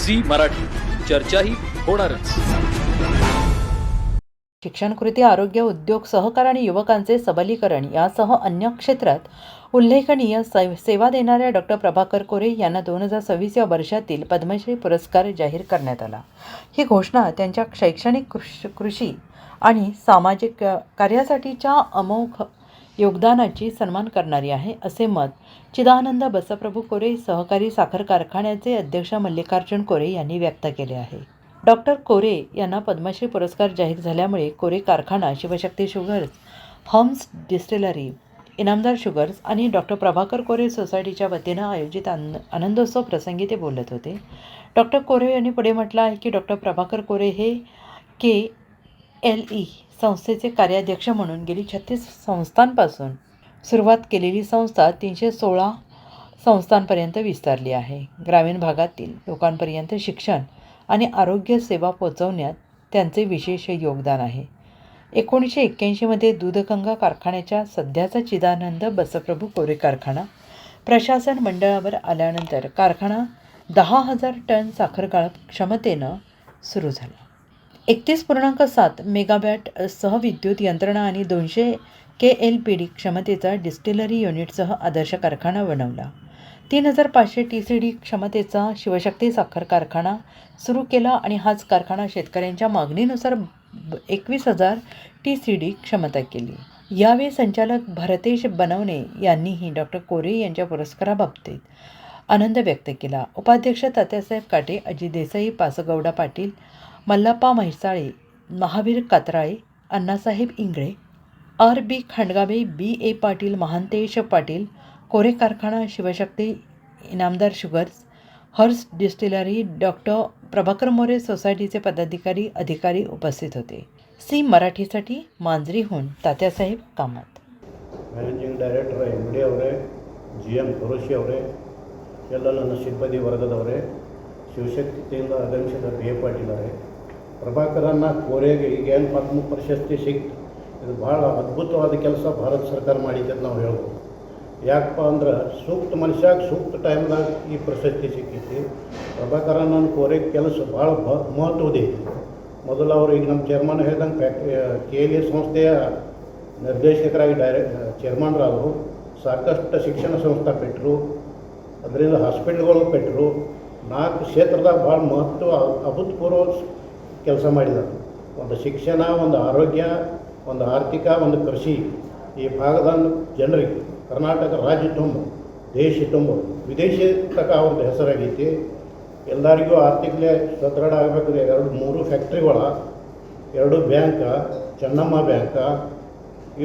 झी मराठी, चर्चा ही होणारच. शिक्षण, कृती, आरोग्य, उद्योग, सहकार आणि युवकांचे सबलीकरण यासह अन्य क्षेत्रात उल्लेखनीय सेवा देणाऱ्या डॉक्टर प्रभाकर कोरे यांना 2026 या वर्षातील पद्मश्री पुरस्कार जाहीर करण्यात आला. ही घोषणा त्यांच्या शैक्षणिक, कृषी आणि सामाजिक कार्यासाठीच्या अमोघ योगदानाची सन्मान करणारी आहे, असे मत चिदानंद बसप्रभू कोरे सहकारी साखर कारखान्याचे अध्यक्ष मल्लिकार्जुन कोरे यांनी व्यक्त केले आहे. डॉक्टर कोरे यांना पद्मश्री पुरस्कार जाहीर झाल्यामुळे कोरे कारखाना, Shivshakti sugars, hums distillery, Inamdar sugars आणि डॉक्टर प्रभाकर कोरे सोसायटीच्या वतीनं आयोजित आनंदोत्सव प्रसंगी ते बोलत होते. डॉक्टर कोरे यांनी पुढे म्हटलं आहे की डॉक्टर प्रभाकर कोरे हे KLE संस्थेचे कार्याध्यक्ष म्हणून गेली 36 संस्थांपासून सुरुवात केलेली संस्था 316 संस्थांपर्यंत विस्तारली आहे. ग्रामीण भागातील लोकांपर्यंत शिक्षण आणि आरोग्य सेवा पोहोचवण्यात त्यांचे विशेष योगदान आहे. 1981 दूधगंगा कारखान्याच्या सध्याचा चिदानंद बसप्रभू कोरे कारखाना प्रशासन मंडळावर आल्यानंतर कारखाना 10,000 टन साखर क्षमतेनं सुरू झाला. 31.7 मेगावॅट सहविद्युत यंत्रणा आणि 200 KLPD क्षमतेचा डिस्टिलरी युनिटसह आदर्श कारखाना बनवला. 3,500 TCD क्षमतेचा शिवशक्ती साखर कारखाना सुरू केला आणि हाच कारखाना शेतकऱ्यांच्या मागणीनुसार 21,000 TCD क्षमता केली. यावेळी संचालक भरतेश बनवणे यांनीही डॉक्टर कोरे यांच्या पुरस्काराबाबतीत आनंद व्यक्त केला. उपाध्यक्ष तात्यासाहेब काटे, अजित देसाई, पासगौडा पाटील, मल्लाप्पा म्हैसाळे, महावीर कात्राळे, अण्णासाहेब इंगळे, RB खांडगावे, BA पाटील, महांतेश पाटील, कोरे कारखाना, शिवशक्ती, इनामदार शुगर्स, हर्स डिस्टिलरी, डॉक्टर प्रभाकर मोरे सोसायटीचे पदाधिकारी, अधिकारी उपस्थित होते. सी मराठीसाठी मांजरीहून Tatyasaheb Kamat. Managing director MD ಅವರೇ, GM ಖುರೇಶಿ ಅವರೇ, ಎಲ್ಲ ನನ್ನ ಸಿಬ್ಬಂದಿ ವರ್ಗದವರೇ, ಶಿವಶಕ್ತಿಯಿಂದ ಆಗಮಿಸಿದ BA ಪಾಟೀಲ್ ಅವರೇ, ಪ್ರಭಾಕರನ್ನ ಕೋರೆಗೆ ಈಗೇನು ಪದ್ಮ ಪ್ರಶಸ್ತಿ ಸಿಕ್ತು, ಇದು ಭಾಳ ಅದ್ಭುತವಾದ ಕೆಲಸ ಭಾರತ ಸರ್ಕಾರ ಮಾಡಿದೆ ಅಂತ ನಾವು ಹೇಳ್ಬೋದು. ಯಾಕಪ್ಪ ಅಂದ್ರೆ ಸೂಕ್ತ ಮನುಷ್ಯಾಗ ಸೂಕ್ತ ಟೈಮ್ದಾಗ ಈ ಪ್ರಶಸ್ತಿ ಸಿಕ್ಕೈತಿ. ಪ್ರಭಾಕರನ್ನ ಕೋರೆ ಕೆಲಸ ಭಾಳ ಮಹತ್ವದೈತಿ. ಮೊದಲು ಅವರು ಈಗ ನಮ್ಮ ಚೇರ್ಮನ್ ಹೇಳ್ದಂಗೆ KLE ಸಂಸ್ಥೆಯ ನಿರ್ದೇಶಕರಾಗಿ ಚೇರ್ಮನ್ರಾದರು. ಸಾಕಷ್ಟು ಶಿಕ್ಷಣ ಸಂಸ್ಥೆ ಪೆಟ್ಟರು, ಅದರಿಂದ ಹಾಸ್ಪಿಟ್ಲ್ಗಳು ಪೆಟ್ಟರು. 4 ಕ್ಷೇತ್ರದಾಗ ಭಾಳ ಮಹತ್ವ ಅಭೂತಪೂರ್ವ ಕೆಲಸ ಮಾಡಿದ್ದಾರೆ. ಒಂದು ಶಿಕ್ಷಣ, ಒಂದು ಆರೋಗ್ಯ, ಒಂದು ಆರ್ಥಿಕ, ಒಂದು ಕೃಷಿ. ಈ ಭಾಗದ ಜನರಿಗೆ ಕರ್ನಾಟಕ ರಾಜ್ಯ ತುಂಬ, ದೇಶ ತುಂಬ, ವಿದೇಶಿ ತನಕ ಅವ್ರದ್ದು ಹೆಸರಾಗೈತಿ. ಎಲ್ಲರಿಗೂ ಆರ್ಥಿಕತೆ ಸದೃಢ ಆಗಬೇಕಾದ್ರೆ 2-3 ಫ್ಯಾಕ್ಟ್ರಿಗಳ, 2 ಬ್ಯಾಂಕ, ಚೆನ್ನಮ್ಮ ಬ್ಯಾಂಕ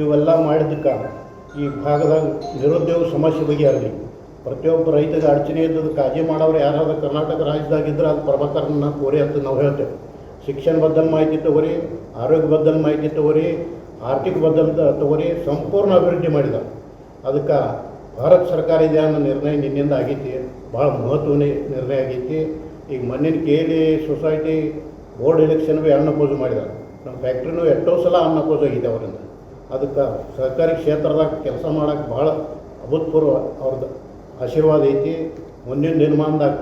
ಇವೆಲ್ಲ ಮಾಡಿದ್ದಕ್ಕೆ ಈ ಭಾಗದಾಗ ನಿರುದ್ಯೋಗ ಸಮಸ್ಯೆ ಬಗೆಹರಲಿ. ಪ್ರತಿಯೊಬ್ಬ ರೈತಗೆ ಅಡಚಣೆ ಇದ್ದದ್ದು ಕಾಳಜಿ ಮಾಡೋರು ಯಾರಾದ್ರೂ ಕರ್ನಾಟಕ ರಾಜ್ಯದಾಗಿದ್ದರೆ ಅದು ಪ್ರಭಾಕರನ್ನ ಕೋರೆ ಅಂತ ನಾವು ಹೇಳ್ತೇವೆ. ಶಿಕ್ಷಣ ಬದ್ದಲ್ ಮಾಹಿತಿ ತಗೋರಿ, ಆರೋಗ್ಯ ಬದ್ದಲ್ ಮಾಹಿತಿ ತಗೋರಿ, ಆರ್ಥಿಕ ಬದ್ದಲ್ ತಗೋರಿ, ಸಂಪೂರ್ಣ ಅಭಿವೃದ್ಧಿ ಮಾಡಿದ. ಅದಕ್ಕೆ ಭಾರತ ಸರ್ಕಾರ ಇದೆ ಅನ್ನೋ ನಿರ್ಣಯ ನಿನ್ನಿಂದ ಆಗೈತಿ. ಭಾಳ ಮಹತ್ವನೇ ನಿರ್ಣಯ ಆಗೈತಿ. ಈಗ ಮೊನ್ನಿನ KLE ಸೊಸೈಟಿ ಬೋರ್ಡ್ ಎಲೆಕ್ಷನ್ ಭೀ ಅನ್ನಪೋಸ್ ಮಾಡಿದ್ದಾರೆ. ನಮ್ಮ ಫ್ಯಾಕ್ಟ್ರಿನೂ ಎಷ್ಟೋ ಸಲ ಅನ್ನಪೋಸ್ ಆಗಿದೆ ಅವರಿಂದ. ಅದಕ್ಕೆ ಸಹಕಾರಿ ಕ್ಷೇತ್ರದಾಗ ಕೆಲಸ ಮಾಡೋಕ್ಕೆ ಭಾಳ ಅಭೂತಪೂರ್ವ ಅವ್ರದ್ದು ಆಶೀರ್ವಾದ ಐತಿ. ಮುಂದಿನ ದಿನಮಾನದಾಗ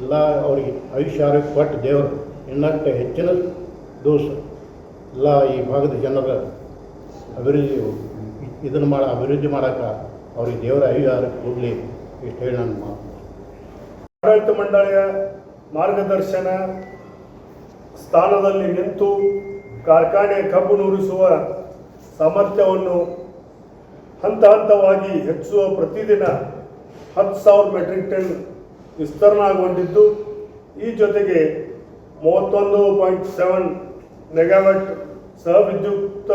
ಎಲ್ಲ ಅವ್ರಿಗೆ ಆಯುಷ್ಯ ಆರೋಗ್ಯ ಕೊಟ್ಟು ದೇವರು ಇನ್ನಷ್ಟು ಹೆಚ್ಚಿನ ದಿವಸ ಎಲ್ಲ ಈ ಭಾಗದ ಜನರ ಅಭಿವೃದ್ಧಿ ಮಾಡೋಕ್ಕೆ ಅವ್ರಿಗೆ ದೇವರ ಆಯುಷ್ಯ ಕೊಡಲಿ. ಇಷ್ಟು ಹೇಳಿ ನಾನು ಮಾತು. ಆಡಳಿತ ಮಂಡಳಿಯ ಮಾರ್ಗದರ್ಶನ ಸ್ಥಾನದಲ್ಲಿ ನಿಂತು ಕಾರ್ಖಾನೆ ಕಬ್ಬು ನುರಿಸುವ ಸಾಮರ್ಥ್ಯವನ್ನು ಹಂತ ಹಂತವಾಗಿ ಹೆಚ್ಚಿಸುವ ಪ್ರತಿದಿನ 10,000 ಮೆಟ್ರಿಕ್ ಟನ್ ವಿಸ್ತರಣೆಗೊಂಡಿದ್ದು, ಈ ಜೊತೆಗೆ 31.7 ಮೆಗಾವ್ಯಾಟ್ ಸಹವಿದ್ಯುತ್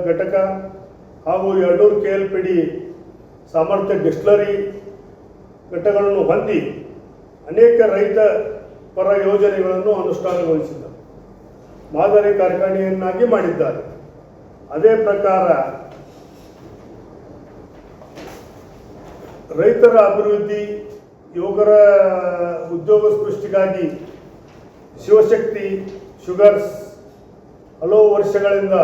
ಘಟಕ ಹಾಗೂ 200 KLPD ಸಾಮರ್ಥ್ಯ ಡಿಸ್ಟಿಲರಿ ಘಟಕಗಳನ್ನು ಹೊಂದಿ ಅನೇಕ ರೈತ ಪರ ಯೋಜನೆಗಳನ್ನು ಅನುಷ್ಠಾನಗೊಳಿಸಿದ್ದಾರೆ. ಮಾದರಿ ಕಾರ್ಖಾನೆಯನ್ನಾಗಿ ಮಾಡಿದ್ದಾರೆ. ಅದೇ ಪ್ರಕಾರ ರೈತರ ಅಭಿವೃದ್ಧಿ, ಯುವಕರ ಉದ್ಯೋಗ ಸೃಷ್ಟಿಗಾಗಿ ಶಿವಶಕ್ತಿ ಶುಗರ್ಸ್ ಹಲವು ವರ್ಷಗಳಿಂದ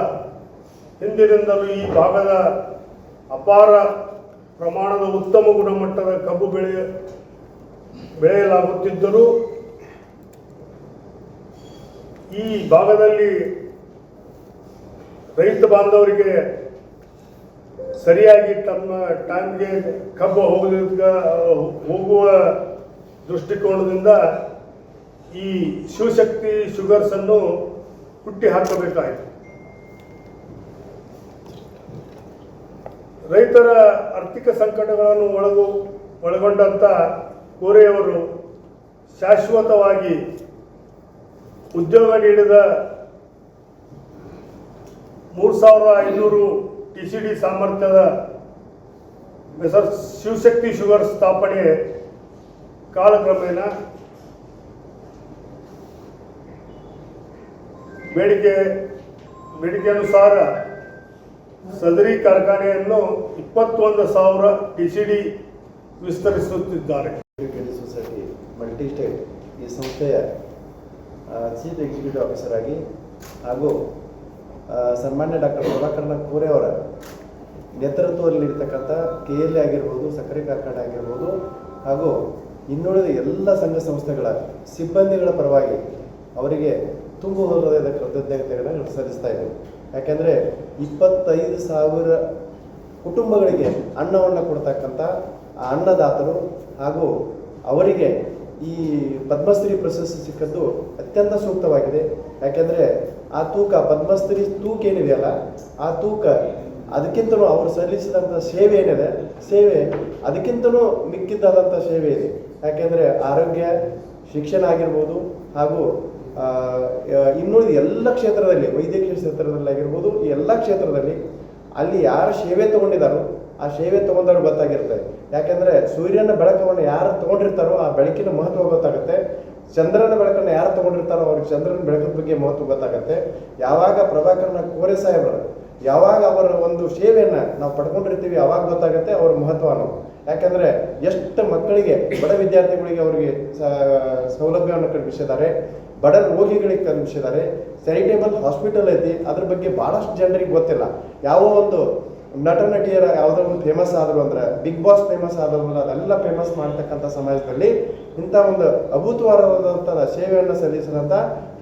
ಹಿಂದಿನಿಂದಲೂ ಈ ಭಾಗದ ಅಪಾರ ಪ್ರಮಾಣದ ಉತ್ತಮ ಗುಣಮಟ್ಟದ ಕಬ್ಬು ಬೆಳೆಯಲಾಗುತ್ತಿದ್ದರೂ ಈ ಭಾಗದಲ್ಲಿ ರೈತ ಬಾಂಧವರಿಗೆ ಸರಿಯಾಗಿ ತಮ್ಮ ಟೈಮ್ಗೆ ಕಬ್ಬು ಹೋಗುವ ದೃಷ್ಟಿಕೋನದಿಂದ ಈ ಶಿವಶಕ್ತಿ ಶುಗರ್ಸನ್ನು ಹುಟ್ಟಿ ಹಾಕಬೇಕಾಯಿತು. ರೈತರ ಆರ್ಥಿಕ ಸಂಕಟಗಳನ್ನು ಒಳಗೊಂಡಂಥ ಕೋರೆಯವರು ಶಾಶ್ವತವಾಗಿ ಉದ್ಯೋಗ ನೀಡಿದ 3500 TCD ಸಾಮರ್ಥ್ಯದ ಮೆಸರ್ ಶಿವಶಕ್ತಿ ಶುಗರ್ ಸ್ಥಾಪನೆ ಕಾಲಕ್ರಮೇಣ ಬೇಡಿಕೆ ಅನುಸಾರ ಸದರಿ ಕಾರ್ಖಾನೆಯನ್ನು 21,000 TCD ವಿಸ್ತರಿಸುತ್ತಿದ್ದಾರೆ. ಸೊಸೈಟಿ ಮಲ್ಟಿ ಸ್ಟೇಟ್ ಈ ಸಂಸ್ಥೆಯ ಚೀಫ್ ಎಕ್ಸಿಕ್ಯೂಟಿವ್ ಆಫೀಸರ್ ಆಗಿ ಹಾಗೂ ಸನ್ಮಾನ್ಯ ಡಾಕ್ಟರ್ ಪ್ರಭಾಕರ್ ಕೋರೆ ಅವರ ನೇತೃತ್ವದಲ್ಲಿರ್ತಕ್ಕಂಥ KLA ಆಗಿರ್ಬೋದು, ಸಕ್ಕರೆ ಕಾರ್ಖಾನೆ ಆಗಿರ್ಬೋದು ಹಾಗೂ ಇನ್ನುಳಿದ ಎಲ್ಲ ಸಂಘ ಸಂಸ್ಥೆಗಳ ಸಿಬ್ಬಂದಿಗಳ ಪರವಾಗಿ ಅವರಿಗೆ ತುಂಬ ಹೃದಯದ ಕೃತಜ್ಞತೆಗಳನ್ನು ಸಲ್ಲಿಸ್ತಾ ಇದ್ದೇವೆ. ಯಾಕೆಂದರೆ 25,000 ಕುಟುಂಬಗಳಿಗೆ ಅನ್ನವನ್ನು ಕೊಡ್ತಕ್ಕಂಥ ಆ ಅನ್ನದಾತರು ಹಾಗೂ ಅವರಿಗೆ ಈ ಪದ್ಮಶ್ರೀ ಪ್ರಶಸ್ತಿ ಸಿಕ್ಕದ್ದು ಅತ್ಯಂತ ಸೂಕ್ತವಾಗಿದೆ. ಯಾಕೆಂದರೆ ಆ ತೂಕ ಪದ್ಮಶ್ರೀ ತೂಕ ಏನಿದೆಯಲ್ಲ, ಆ ತೂಕ ಅದಕ್ಕಿಂತಲೂ ಅವರು ಸಲ್ಲಿಸಿದಂಥ ಸೇವೆ ಏನಿದೆ, ಸೇವೆ ಅದಕ್ಕಿಂತಲೂ ಮಿಕ್ಕಿದ್ದಾದಂಥ ಸೇವೆ ಇದೆ. ಯಾಕೆಂದರೆ ಆರೋಗ್ಯ, ಶಿಕ್ಷಣ ಆಗಿರ್ಬೋದು ಹಾಗೂ ಇನ್ನುಳಿದ ಎಲ್ಲ ಕ್ಷೇತ್ರದಲ್ಲಿ, ವೈದ್ಯಕೀಯ ಕ್ಷೇತ್ರದಲ್ಲಿ ಆಗಿರ್ಬೋದು, ಈ ಎಲ್ಲ ಕ್ಷೇತ್ರದಲ್ಲಿ ಅಲ್ಲಿ ಯಾರು ಸೇವೆ ತೊಗೊಂಡಿದ್ದಾರೋ ಆ ಸೇವೆ ತೊಗೊಂಡವ್ರು ಗೊತ್ತಾಗಿರ್ತದೆ. ಯಾಕೆಂದರೆ ಸೂರ್ಯನ ಬೆಳಕನ್ನು ಯಾರು ತೊಗೊಂಡಿರ್ತಾರೋ ಆ ಬೆಳಕಿನ ಮಹತ್ವ ಗೊತ್ತಾಗುತ್ತೆ. ಚಂದ್ರನ ಬೆಳಕನ್ನು ಯಾರು ತೊಗೊಂಡಿರ್ತಾರೋ ಅವ್ರಿಗೆ ಚಂದ್ರನ ಬೆಳಕಿನ ಬಗ್ಗೆ ಮಹತ್ವ ಗೊತ್ತಾಗುತ್ತೆ. ಯಾವಾಗ ಪ್ರಭಾಕರನ ಕೋರೆ ಸಾಹೇಬರು ಯಾವಾಗ ಅವರ ಒಂದು ಸೇವೆಯನ್ನು ನಾವು ಪಡ್ಕೊಂಡಿರ್ತೀವಿ ಆವಾಗ ಗೊತ್ತಾಗುತ್ತೆ ಅವ್ರ ಮಹತ್ವನು. ಯಾಕೆಂದರೆ ಎಷ್ಟು ಮಕ್ಕಳಿಗೆ, ಬಡ ವಿದ್ಯಾರ್ಥಿಗಳಿಗೆ ಅವರಿಗೆ ಸೌಲಭ್ಯವನ್ನು ಕಲ್ಪಿಸಿದ್ದಾರೆ, ಬಡ ರೋಗಿಗಳಿಗೆ ಕಲ್ಪಿಸಿದ್ದಾರೆ. ಚಾರಿಟೇಬಲ್ ಹಾಸ್ಪಿಟಲ್ ಐತಿ, ಅದ್ರ ಬಗ್ಗೆ ಭಾಳಷ್ಟು ಜನರಿಗೆ ಗೊತ್ತಿಲ್ಲ. ಯಾವ ಒಂದು ನಟ ನಟಿಯರ ಯಾವುದೋ ಒಂದು ಫೇಮಸ್ ಆದರು ಅಂದ್ರೆ, ಬಿಗ್ ಬಾಸ್ ಫೇಮಸ್ ಆದರು ಅಂದ್ರೆ ಅದೆಲ್ಲ ಫೇಮಸ್ ಮಾಡ್ತಕ್ಕಂಥ ಸಮಾಜದಲ್ಲಿ ಇಂಥ ಒಂದು ಅಭೂತವಾದಂಥ ಸೇವೆಯನ್ನು ಸಲ್ಲಿಸಿದಂಥ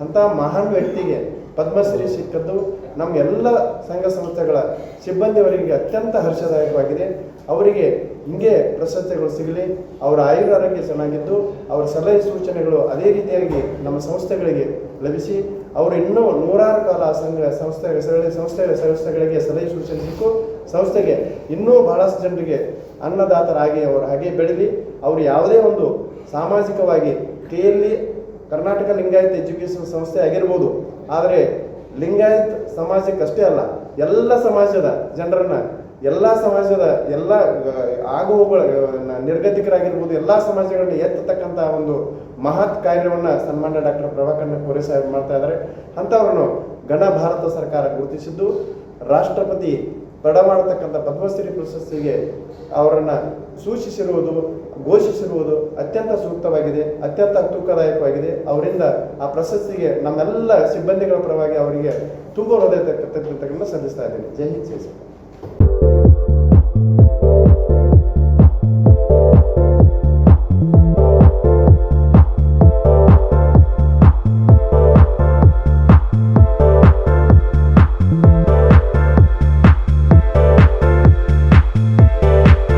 ಅಂಥ ಮಹಾನ್ ವ್ಯಕ್ತಿಗೆ ಪದ್ಮಶ್ರೀ ಸಿಕ್ಕದ್ದು ನಮ್ಮ ಎಲ್ಲ ಸಂಘ ಸಂಸ್ಥೆಗಳ ಸಿಬ್ಬಂದಿಯವರಿಗೆ ಅತ್ಯಂತ ಹರ್ಷದಾಯಕವಾಗಿದೆ. ಅವರಿಗೆ ಹಿಂಗೆ ಪ್ರಶಸ್ತಿಗಳು ಸಿಗಲಿ, ಅವರ ಆರೋಗ್ಯ ಚೆನ್ನಾಗಿದ್ದು ಅವರ ಸಲಹೆ ಸೂಚನೆಗಳು ಅದೇ ರೀತಿಯಾಗಿ ನಮ್ಮ ಸಂಸ್ಥೆಗಳಿಗೆ ಲಭಿಸಿ ಅವರು ಇನ್ನೂ 100 ಕಾಲ ಸಂಸ್ಥೆಗಳಿಗೆ ಸಲಹೆ ಸೂಚನೆ ಸಿಕ್ಕು ಸಂಸ್ಥೆಗೆ ಇನ್ನೂ ಬಹಳಷ್ಟು ಜನರಿಗೆ ಅನ್ನದಾತರಾಗಿ ಅವರು ಹಾಗೆ ಬೆಳೀಲಿ. ಅವರು ಯಾವುದೇ ಒಂದು ಸಾಮಾಜಿಕವಾಗಿ KLA ಕರ್ನಾಟಕ ಲಿಂಗಾಯತ್ ಎಜುಕೇಷನ್ ಸಂಸ್ಥೆ ಆಗಿರ್ಬೋದು, ಆದರೆ ಲಿಂಗಾಯತ್ ಸಮಾಜಕ್ಕಷ್ಟೇ ಅಲ್ಲ, ಎಲ್ಲ ಸಮಾಜದ ಜನರನ್ನು, ಎಲ್ಲ ಸಮಾಜದ ಎಲ್ಲ ಆಗುಹೋಗುಗಳ ನಿರ್ಗತಿಕರಾಗಿರ್ಬೋದು ಎಲ್ಲ ಸಮಾಜಗಳನ್ನ ಎತ್ತತಕ್ಕಂಥ ಒಂದು ಮಹತ್ ಕಾರ್ಯವನ್ನು ಸನ್ಮಾನ್ಯ ಡಾಕ್ಟರ್ ಪ್ರಭಾಕರ್ ಕೋರೆ ಸಾಹೇಬ್ ಮಾಡ್ತಾ ಇದ್ದಾರೆ. ಅಂಥವ್ರನ್ನು ಗಣ ಭಾರತ ಸರ್ಕಾರ ಗುರುತಿಸಿದ್ದು ರಾಷ್ಟ್ರಪತಿ ತಡ ಮಾಡತಕ್ಕಂಥ ಪದ್ಮಶ್ರೀ ಪ್ರಶಸ್ತಿಗೆ ಅವರನ್ನು ಸೂಚಿಸಿರುವುದು, ಘೋಷಿಸಿರುವುದು ಅತ್ಯಂತ ಸೂಕ್ತವಾಗಿದೆ, ಅತ್ಯಂತ ತೂಕದಾಯಕವಾಗಿದೆ. ಅವರಿಂದ ಆ ಪ್ರಶಸ್ತಿಗೆ ನಮ್ಮೆಲ್ಲ ಸಿಬ್ಬಂದಿಗಳ ಪರವಾಗಿ ಅವರಿಗೆ ತುಂಬ ಹೃದಯ ಕೃತಜ್ಞತೆಗಳನ್ನು ಸಲ್ಲಿಸ್ತಾ ಇದ್ದೇನೆ. ಜೈ ಹಿಂದ್, ಜೈ ಶ್ರೀರಾಮ್.